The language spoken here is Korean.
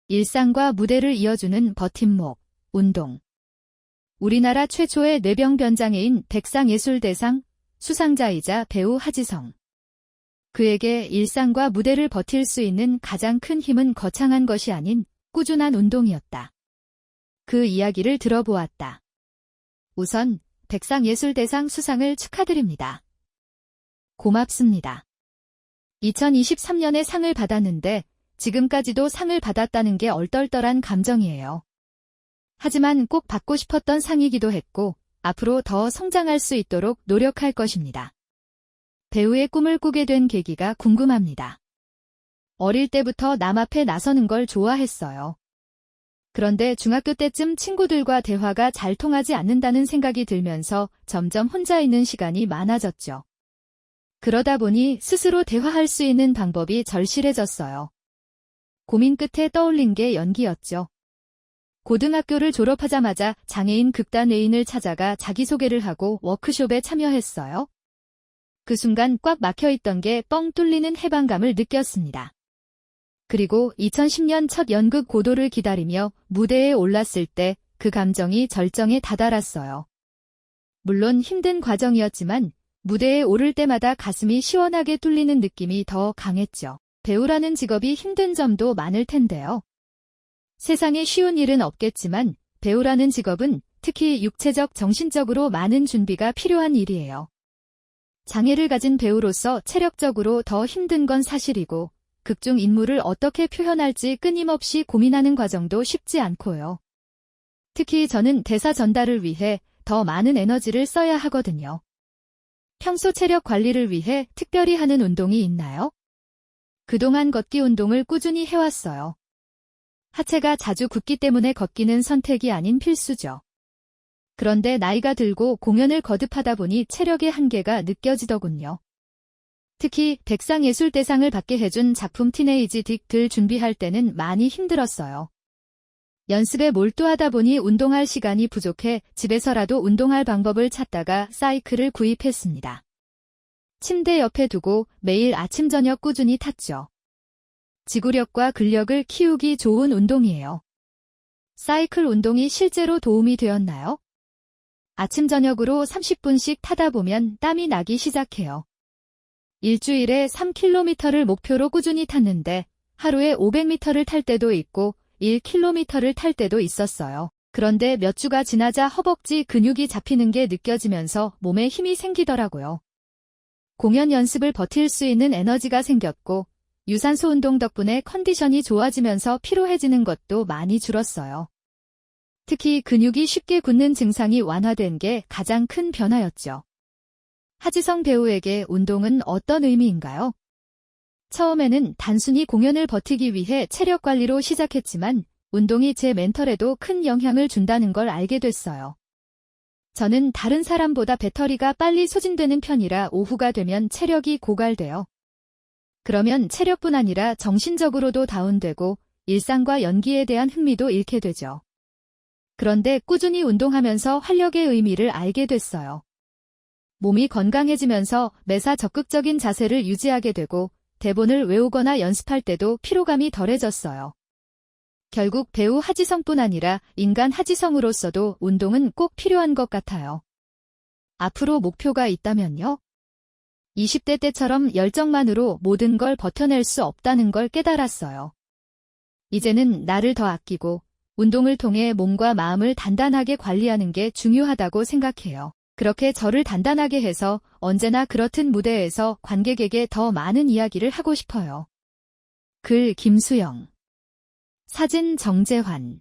일상과 무대를 이어주는 버팀목, 운동. 우리나라 최초의 뇌병변장애인 백상예술대상 수상자이자 배우 하지성. 그에게 일상과 무대를 버틸 수 있는 가장 큰 힘은 거창한 것이 아닌 꾸준한 운동이었다. 그 이야기를 들어보았다. 우선 백상예술대상 수상을 축하드립니다. 고맙습니다. 2023년에 상을 받았는데 지금까지도 상을 받았다는 게 얼떨떨한 감정이에요. 하지만 꼭 받고 싶었던 상이기도 했고 앞으로 더 성장할 수 있도록 노력할 것입니다. 배우의 꿈을 꾸게 된 계기가 궁금합니다. 어릴 때부터 남 앞에 나서는 걸 좋아했어요. 그런데 중학교 때쯤 친구들과 대화가 잘 통하지 않는다는 생각이 들면서 점점 혼자 있는 시간이 많아졌죠. 그러다 보니 스스로 대화할 수 있는 방법이 절실해졌어요. 고민 끝에 떠올린 게 연기였죠. 고등학교를 졸업하자마자 장애인 극단외인을 찾아가 자기소개를 하고 워크숍에 참여했어요. 그 순간 꽉 막혀있던 게 뻥 뚫리는 해방감을 느꼈습니다. 그리고 2010년 첫 연극 고도를 기다리며 무대에 올랐을 때 그 감정이 절정에 다다랐어요. 물론 힘든 과정이었지만 무대에 오를 때마다 가슴이 시원하게 뚫리는 느낌이 더 강했죠. 배우라는 직업이 힘든 점도 많을 텐데요. 세상에 쉬운 일은 없겠지만 배우라는 직업은 특히 육체적, 정신적으로 많은 준비가 필요한 일이에요. 장애를 가진 배우로서 체력적으로 더 힘든 건 사실이고 극중 인물을 어떻게 표현할지 끊임없이 고민하는 과정도 쉽지 않고요. 특히 저는 대사 전달을 위해 더 많은 에너지를 써야 하거든요. 평소 체력 관리를 위해 특별히 하는 운동이 있나요? 그동안 걷기 운동을 꾸준히 해왔어요. 하체가 자주 굽기 때문에 걷기는 선택이 아닌 필수죠. 그런데 나이가 들고 공연을 거듭하다 보니 체력의 한계가 느껴지더군요. 특히 백상예술대상을 받게 해준 작품 티네이지 딕들 준비할 때는 많이 힘들었어요. 연습에 몰두하다 보니 운동할 시간이 부족해 집에서라도 운동할 방법을 찾다가 사이클을 구입했습니다. 침대 옆에 두고 매일 아침 저녁 꾸준히 탔죠. 지구력과 근력을 키우기 좋은 운동이에요. 사이클 운동이 실제로 도움이 되었나요? 아침 저녁으로 30분씩 타다 보면 땀이 나기 시작해요. 일주일에 3km를 목표로 꾸준히 탔는데 하루에 500m를 탈 때도 있고 1km를 탈 때도 있었어요. 그런데 몇 주가 지나자 허벅지 근육이 잡히는 게 느껴지면서 몸에 힘이 생기더라고요. 공연 연습을 버틸 수 있는 에너지가 생겼고 유산소 운동 덕분에 컨디션이 좋아지면서 피로해지는 것도 많이 줄었어요. 특히 근육이 쉽게 굳는 증상이 완화된 게 가장 큰 변화였죠. 하지성 배우에게 운동은 어떤 의미인가요? 처음에는 단순히 공연을 버티기 위해 체력 관리로 시작했지만 운동이 제 멘탈에도 큰 영향을 준다는 걸 알게 됐어요. 저는 다른 사람보다 배터리가 빨리 소진되는 편이라 오후가 되면 체력이 고갈돼요. 그러면 체력뿐 아니라 정신적으로도 다운되고 일상과 연기에 대한 흥미도 잃게 되죠. 그런데 꾸준히 운동하면서 활력의 의미를 알게 됐어요. 몸이 건강해지면서 매사 적극적인 자세를 유지하게 되고 대본을 외우거나 연습할 때도 피로감이 덜해졌어요. 결국 배우 하지성뿐 아니라 인간 하지성으로서도 운동은 꼭 필요한 것 같아요. 앞으로 목표가 있다면요? 20대 때처럼 열정만으로 모든 걸 버텨낼 수 없다는 걸 깨달았어요. 이제는 나를 더 아끼고 운동을 통해 몸과 마음을 단단하게 관리하는 게 중요하다고 생각해요. 그렇게 저를 단단하게 해서 언제나 그렇듯 무대에서 관객에게 더 많은 이야기를 하고 싶어요. 글 김수영. 사진 정재환.